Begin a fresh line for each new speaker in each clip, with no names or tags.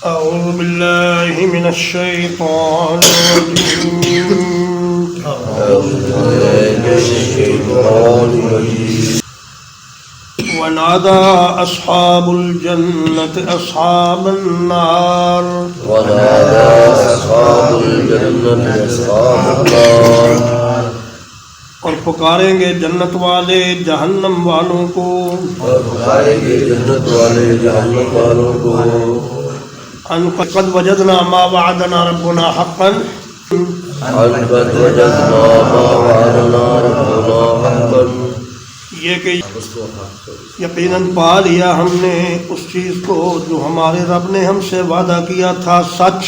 أعوذ بالله من الشيطان الرجيم. ونادى أصحاب الجنة أصحاب النار اور پکاریں گے جنت والے جہنم والوں کو ان قد وجدنا ما وعدنا ربنا حقا یہ کہ یقیناً پا لیا ہم نے اس چیز کو جو ہمارے رب نے ہم سے وعدہ کیا تھا سچ.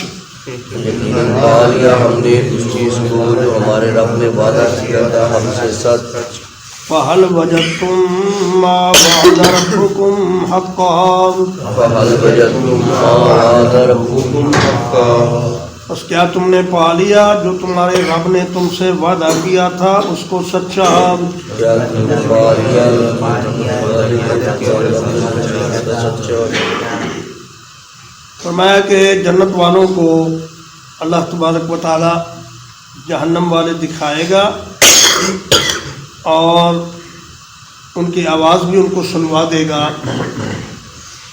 پا لیا ہم نے اس چیز کو جو ہمارے رب نے وعدہ کیا تھا ہم سے سچ.
فَهَلْ وَجَدْتُمْ مَا وَعَدَ رَبُّكُمْ حَقًّا
فَهَلْ وَجَدْتُمْ مَا وَعَدَ رَبُّكُمْ حَقًّا
بس کیا تم نے پا لیا جو تمہارے رب نے تم سے وعدہ کیا تھا اس کو سچا.
کیا تم نے پا لیا سچا.
فرمایا کہ جنت والوں کو اللہ تبارک و تعالی جہنم والے دکھائے گا اور ان کی آواز بھی ان کو سنوا دے گا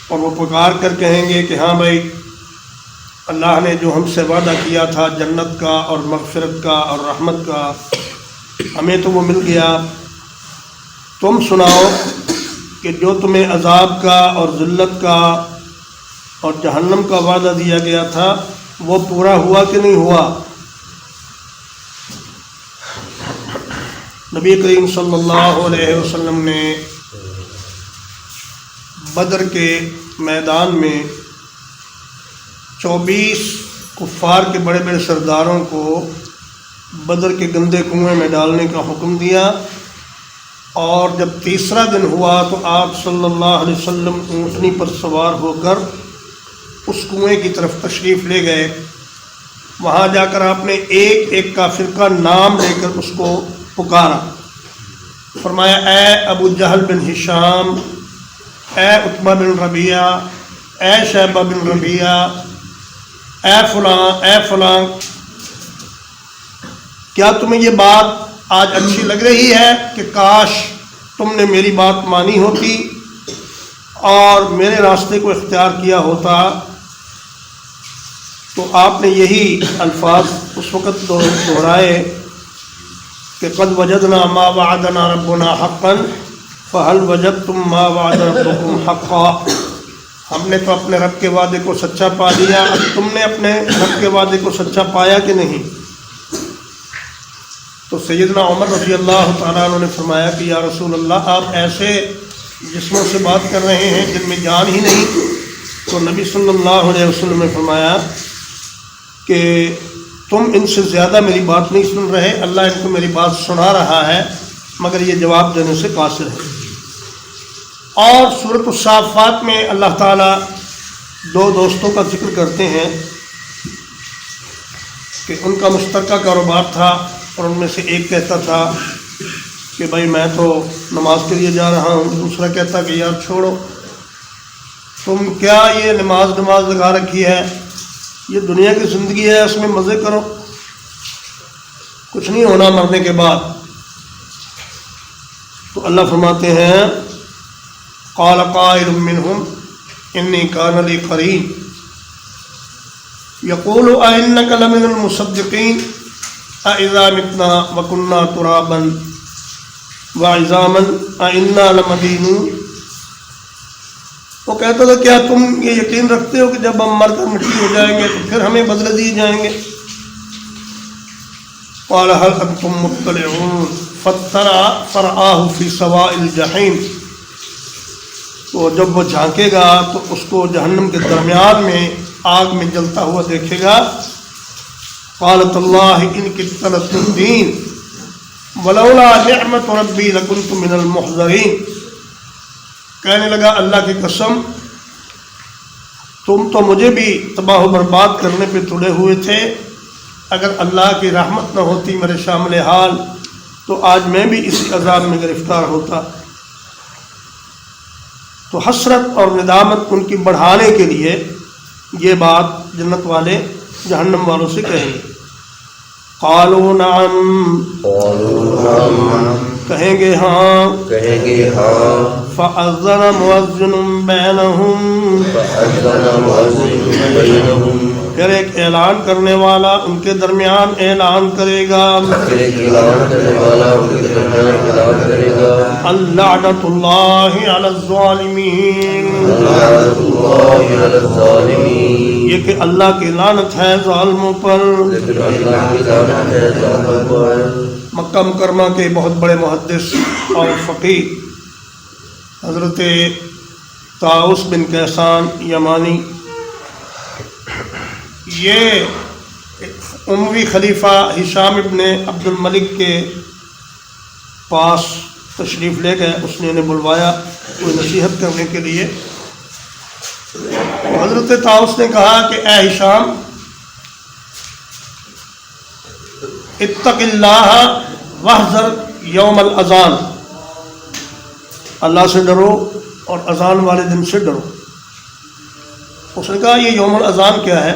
اور وہ پکار کر کہیں گے کہ ہاں بھائی اللہ نے جو ہم سے وعدہ کیا تھا جنت کا اور مغفرت کا اور رحمت کا ہمیں تو وہ مل گیا. تم سناؤ کہ جو تمہیں عذاب کا اور ذلت کا اور جہنم کا وعدہ دیا گیا تھا وہ پورا ہوا کہ نہیں ہوا. نبی کریم صلی اللہ علیہ وسلم نے بدر کے میدان میں 24 کفار کے بڑے بڑے سرداروں کو بدر کے گندے کنویں میں ڈالنے کا حکم دیا اور جب تیسرا دن ہوا تو آپ صلی اللہ علیہ وسلم اونٹنی پر سوار ہو کر اس کنویں کی طرف تشریف لے گئے. وہاں جا کر آپ نے ایک ایک کافر کا نام لے کر اس کو پکارا. فرمایا اے ابو جہل بن ہشام، اے عتبہ بن ربیعہ، اے شیبہ بن ربیعہ، اے فلاں اے فلاں، کیا تمہیں یہ بات آج اچھی لگ رہی ہے کہ کاش تم نے میری بات مانی ہوتی اور میرے راستے کو اختیار کیا ہوتا. تو آپ نے یہی الفاظ اس وقت دہرائے کہ قد وجدنا ما وعدنا ربنا حقا فهل وجدتم ما وعد ربكم حقا. ہم نے تو اپنے رب کے وعدے کو سچا پا لیا، اب تم نے اپنے رب کے وعدے کو سچا پایا کہ نہیں. تو سیدنا عمر رضی اللہ تعالیٰ عنہ نے فرمایا کہ یا رسول اللہ آپ ایسے جسموں سے بات کر رہے ہیں جن میں جان ہی نہیں. تو نبی صلی اللہ علیہ وسلم نے فرمایا کہ تم ان سے زیادہ میری بات نہیں سن رہے، اللہ ان کو میری بات سنا رہا ہے مگر یہ جواب دینے سے قاصر ہے. اور سورۃ الصافات میں اللہ تعالیٰ دو دوستوں کا ذکر کرتے ہیں کہ ان کا مشترکہ کاروبار تھا اور ان میں سے ایک کہتا تھا کہ بھائی میں تو نماز کے لیے جا رہا ہوں، دوسرا کہتا کہ یار چھوڑو تم کیا یہ نماز لگا رکھی ہے، یہ دنیا کی زندگی ہے اس میں مزے کرو، کچھ نہیں ہونا مرنے کے بعد. تو اللہ فرماتے ہیں قال قائل منهم انی کان لی قرین یقول أئنک لمن المصدقین أإذا متنا وکنا ترابا وعظاما أئنا لمدینون. وہ کہتا تھا کیا تم یہ یقین رکھتے ہو کہ جب ہم مر کر مٹی ہو جائیں گے تو پھر ہمیں بدلے دیے جائیں گے. قال هل انتم مطلعون فاطلع فرآہ فی سواء الجحیم. تو جب وہ جھانکے گا تو اس کو جہنم کے درمیان میں آگ میں جلتا ہوا دیکھے گا. قال تاللہ ان کدت لتردین ولولا نعمت ربی لکنت من المحضرین. کہنے لگا اللہ کی قسم تم تو مجھے بھی تباہ و برباد کرنے پہ تلے ہوئے تھے، اگر اللہ کی رحمت نہ ہوتی میرے شامل حال تو آج میں بھی اسی عذاب میں گرفتار ہوتا. تو حسرت اور ندامت ان کی بڑھانے کے لیے یہ بات جنت والے جہنم والوں سے کہیں گے. قالوا نعم، کہیں گے ہاں. فأذن مؤذن بینہم، پھر ایک اعلان کرنے والا ان کے درمیان اعلان کرے گا. اللعنۃ اللہ علی الظالمین، یہ کہ اللہ کی لعنت ہے ظالموں پر. مکہ مکرمہ کے بہت بڑے محدث اور فقیہ حضرت طاؤس بن کیسان یمانی، یہ اموی خلیفہ ہشام ابن عبد الملک کے پاس تشریف لے گئے. اس نے انہیں بلوایا کوئی نصیحت کرنے کے لیے. حضرت طاؤس نے کہا کہ اے ہشام، اتق اللہ واحذر یوم الاذان، اللہ سے ڈرو اور اذان والے دن سے ڈرو. اس نے کہا یہ یوم الاذان کیا ہے؟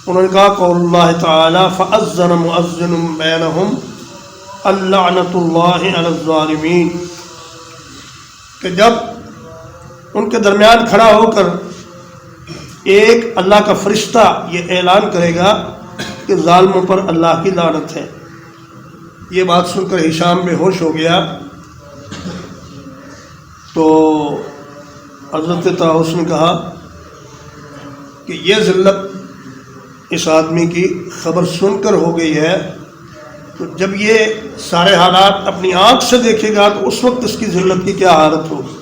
انہوں نے کہا قول اللہ تعالی فأذن مؤذن بینہم اللعنۃ اللہ علی الظالمین، کہ جب ان کے درمیان کھڑا ہو کر ایک اللہ کا فرشتہ یہ اعلان کرے گا کہ ظالموں پر اللہ کی لعنت ہے. یہ بات سن کر ہشام بے ہوش ہو گیا. تو حضرت طاؤس نے کہا کہ یہ ذلت اس آدمی کی خبر سن کر ہو گئی ہے، تو جب یہ سارے حالات اپنی آنکھ سے دیکھے گا تو اس وقت اس کی ذلت کی کیا حالت ہوگی.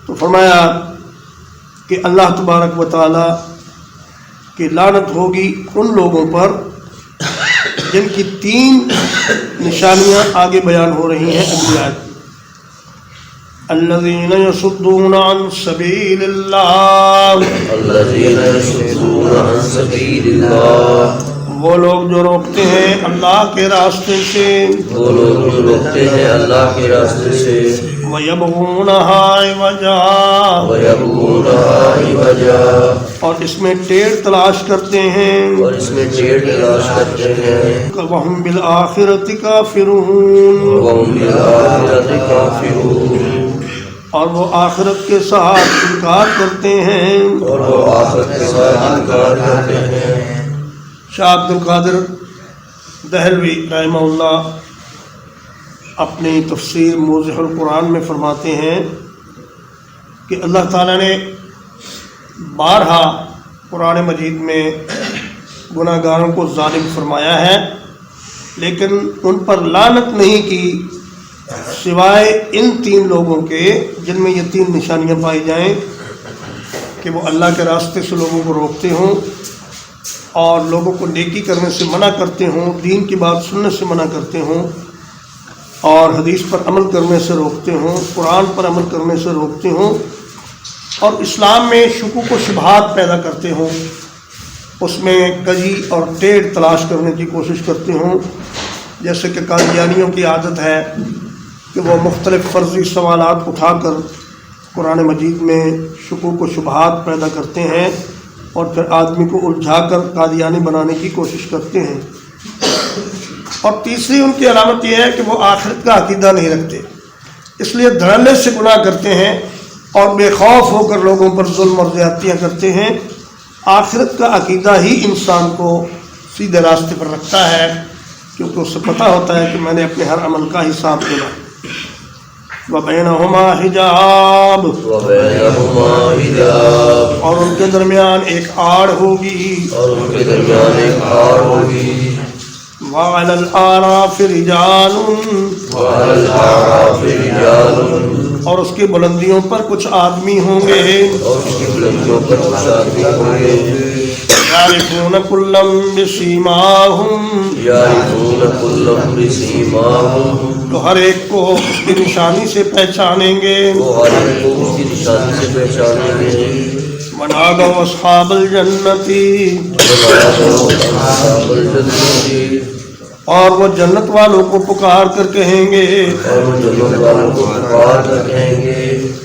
تو فرمایا کہ اللہ تبارک و تعالی کی لعنت ہوگی ان لوگوں پر جن کی 3 نشانیاں آگے بیان ہو رہی ہیں اگلی آیت. الذین یصدون عن سبیل اللہ، وہ لوگ جو روکتے ہیں اللہ کے راستے سے. وَيَبْغُونَهَا عِوَجًا، اور اس میں ٹیڑھ تلاش کرتے ہیں. وَهُمْ بِالْآخِرَةِ كَافِرُونَ، اور وہ آخرت کے ساتھ انکار کرتے ہیں. شاہ عبد القادر دہلوی رحمہ اللہ اپنی تفسیر موضح القرآن میں فرماتے ہیں کہ اللہ تعالیٰ نے بارہا قرآن مجید میں گناہ گاروں کو ظالم فرمایا ہے، لیکن ان پر لعنت نہیں کی سوائے ان 3 لوگوں کے جن میں یہ 3 نشانیاں پائی جائیں کہ وہ اللہ کے راستے سے لوگوں کو روکتے ہوں اور لوگوں کو نیکی کرنے سے منع کرتے ہوں، دین کی بات سننے سے منع کرتے ہوں اور حدیث پر عمل کرنے سے روکتے ہوں، قرآن پر عمل کرنے سے روکتے ہوں اور اسلام میں شکوک و شبہات پیدا کرتے ہوں، اس میں کجی اور ٹیڑھ تلاش کرنے کی کوشش کرتے ہوں. جیسے کہ قادیانیوں کی عادت ہے کہ وہ مختلف فرضی سوالات اٹھا کر قرآن مجید میں شکوک و شبہات پیدا کرتے ہیں اور پھر آدمی کو الجھا کر قادیانی بنانے کی کوشش کرتے ہیں. اور تیسری ان کی علامت یہ ہے کہ وہ آخرت کا عقیدہ نہیں رکھتے، اس لیے دھڑلے سے گناہ کرتے ہیں اور بے خوف ہو کر لوگوں پر ظلم اور زیادتیاں کرتے ہیں. آخرت کا عقیدہ ہی انسان کو سیدھے راستے پر رکھتا ہے، کیونکہ اس سے پتہ ہوتا ہے کہ میں نے اپنے ہر عمل کا حساب دینا. وَبَيْنَهُمَا حِجَابٌ، اور ان کے درمیان ایک آڑ ہوگی. وَعَلَى الْأَعْرَافِ رِجَالٌ، اور اس کی بلندیوں پر کچھ آدمی ہوں گے. يعرفون كلا بسيماهم، تو ہر ایک کو اس کی نشانی سے پہچانیں گے. ونادوا اصحاب الجنة، اور وہ جنت والوں کو پکار کر کہیں گے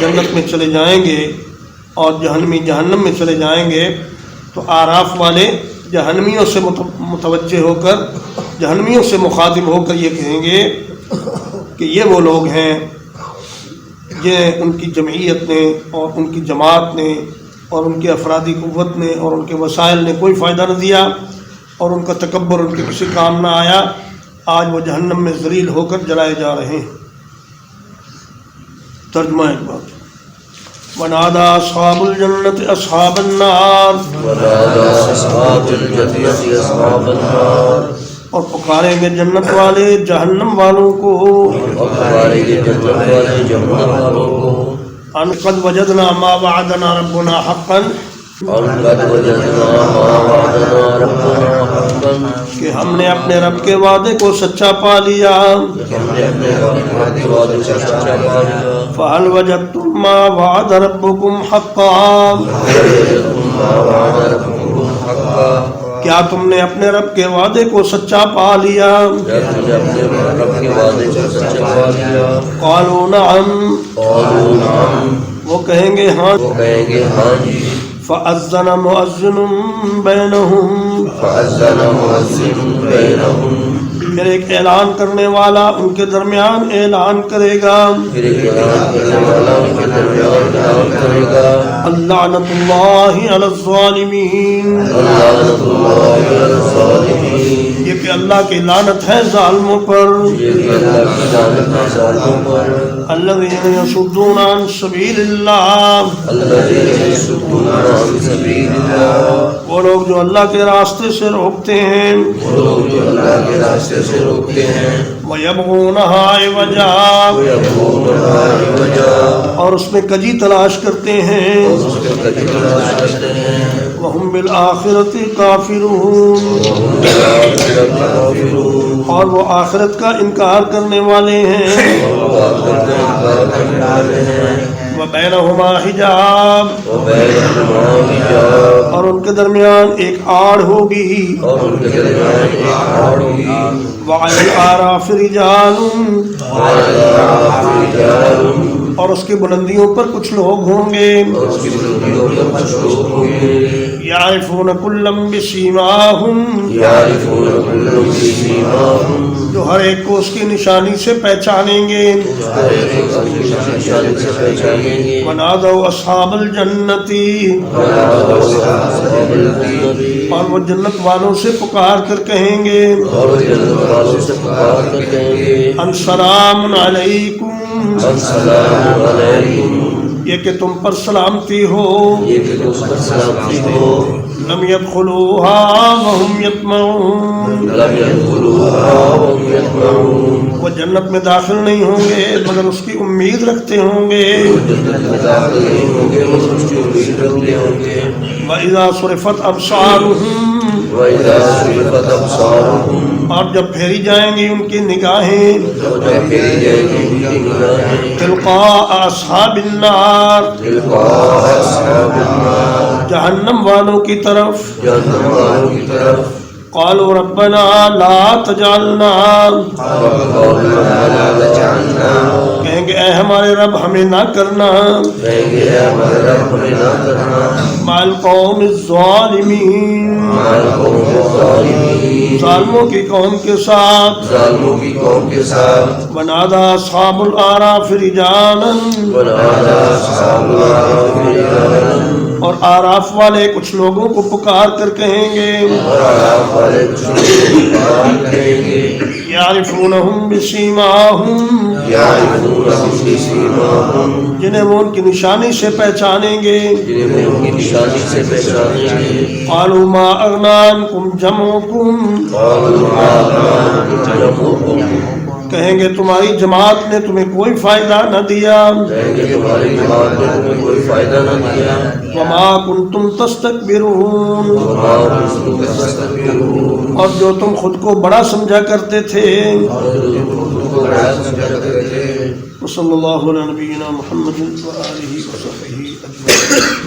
جنت میں چلے جائیں گے اور جہنمی جہنم میں چلے جائیں گے، تو اعراف والے جہنمیوں سے متوجہ ہو کر، جہنمیوں سے مخاطب ہو کر یہ کہیں گے کہ یہ وہ لوگ ہیں جنہیں ان کی جمعیت نے اور ان کی جماعت نے اور ان کے افرادی قوت نے اور ان کے وسائل نے کوئی فائدہ نہ دیا، اور ان کا تکبر ان کے کسی کام نہ آیا، آج وہ جہنم میں ذلیل ہو کر جلائے جا رہے ہیں۔ ترجمہ ایک بات، ونادى أصحاب الجنة أصحاب النار،
ونادى أصحاب الجنة أصحاب النار،
اور پکاریں گے جنت والے جہنم والوں کو،
اور پکاریں گے جنت والے جہنم والوں کو،
ان قد وجدنا ما وعدنا ربنا حقا،
اور قد وجدنا ما وعدنا ربنا حقا،
کہ ہم نے اپنے رب کے وعدے کو سچا پا لیا۔
ہم نے اپنے رب کے وعدے کو سچا پا لیا۔
فهل وجدتم ما وعد ربكم حقا،
ما وعد ربكم حقا،
کیا تم نے اپنے رب کے وعدے کو سچا پا لیا؟
کیا تم نے اپنے رب کے وعدے کو سچا پا لیا؟
قالوا نعم،
قالوا نعم،
وہ کہیں گے ہاں۔
وہ کہیں گے ہاں جی۔
فأذن مؤذن بینہم،
فأذن مؤذن بینہم،
پھر ایک اعلان کرنے والا ان کے درمیان اعلان کرے گا،
پھر ایک اعلان کرنے والا ان کے درمیان اعلان کرے گا،
اللعنۃ اللہ علی الظالمین،
لعنت اللہ علی الظالمین،
یہ کہ اللہ کی لعنت ہے ظالموں پر،
یہ کہ اللہ کی لعنت ہے ظالموں پر،
الذین یصدون عن سبیل اللہ،
الذین یصدون عن سبیل اللہ،
وہ لوگ جو اللہ کے راستے سے روکتے ہیں،
وہ لوگ جو اللہ کے راستے سے روکتے ہیں،
وَيَبْغُونَهَا عِوَجًا،
وَيَبْغُونَهَا عِوَجًا،
اور اس میں کجی تلاش کرتے ہیں،
اس کے کجی تلاش کرتے ہیں،
وَهُمْ بِالْآخِرَةِ كَافِرُونَ،
وَهُمْ بِالْآخِرَةِ كَافِرُونَ،
اور وہ آخرت کا انکار کرنے والے ہیں، وَبَيْنَهُمَا حِجَابٌ،
وَبَيْنَهُمَا حِجَابٌ،
اور ان کے درمیان ایک آڑ ہوگی،
اور ان کے درمیان ایک آڑ ہوگی،
وَعَلَى الْأَعْرَافِ رِجَالٌ،
وَعَلَى الْأَعْرَافِ رِجَالٌ،
اور اس کی بلندیوں پر کچھ لوگ ہوں گے،
اور اس کی بلندیوں پر کچھ لوگ ہوں گے،
يَعْرِفُونَ كُلًّا بِسِيمَاهُمْ،
يَعْرِفُونَ كُلًّا بِسِيمَاهُمْ،
جو ہر ایک کو اس کی نشانی سے پہچانیں گے،
ہر ایک کو اس کی نشانی سے پہچانیں گے،
وَنَادَوْا أَصْحَابَ الْجَنَّةِ،
وَنَادَوْا أَصْحَابَ الْجَنَّةِ،
اور وہ جنت والوں سے پکار کر کہیں گے،
اور جنت والوں سے پکار کر کہیں گے،
ان سلام علیکم،
السلام علیکم،
یہ کہ تم پر سلامتی ہو،
یہ کہ تم پر سلامتی ہو،
لم يدخلوها وهم يطمعون،
لم يدخلوها وهم يطمعون،
وہ جنت میں داخل نہیں ہوں گے مگر اس کی امید رکھتے ہوں گے،
جنت میں داخل نہیں ہوں گے مگر اس کی امید رکھتے ہوں گے،
وَإِذَا صُرِفَتْ أَبْصَارُهُمْ،
وَإِذَا صُرِفَتْ أَبْصَارُهُم،
اور جب پھیری جائیں گی ان کی نگاہیں،
اور جب پھیری جائیں گی ان کی نگاہیں،
تلقاء اصحاب النار،
تلقاء أصحاب النار،
جہنم والوں کی طرف،
جہنم والوں کی طرف،
قالوا ربنا لا تجعلنا،
وقالوا لا تجعلنا،
کہیں گے اے ہمارے رب ہمیں نہ کرنا،
کہیں گے اے ہمارے رب ہمیں نہ کرنا،
مع القوم الظالمین،
مع القوم الظالمین،
ظالموں کی قوم کے ساتھ،
ظالموں کی قوم کے ساتھ،
ونادى اصحاب الاعراف رجالا،
ونادى أصحاب الأعراف رجالا،
اور آراف والے کچھ لوگوں کو پکار کر کہیں گے،
اور أعراف والے کچھ لوگ پکار کہیں گے،
یعرفونہم بسیماہم،
يعرفونهم بسیماہم،
جنہیں وہ ان کی نشانی سے پہچانیں گے،
جنہیں وہ ان کی نشانی سے پہچانیں گے،
قالوا ما اغنى عنکم جمعکم،
قالوا ما أغنى عنكم جمعكم،
کہیں گے تمہاری جماعت نے تمہیں کوئی فائدہ نہ دیا،
کہیں گے تمہاری جماعت نے تمہیں کوئی فائدہ نہ دیا،
وما کنتم تستکبرون،
وما كنتم تستكبرون،
اور جو تم خود کو بڑا سمجھا کرتے تھے،
اور جو تم خود کو بڑا سمجھا کرتے تھے۔
وصلی اللہ علی نبینا محمد وآلہ وصحبہ اجمعین۔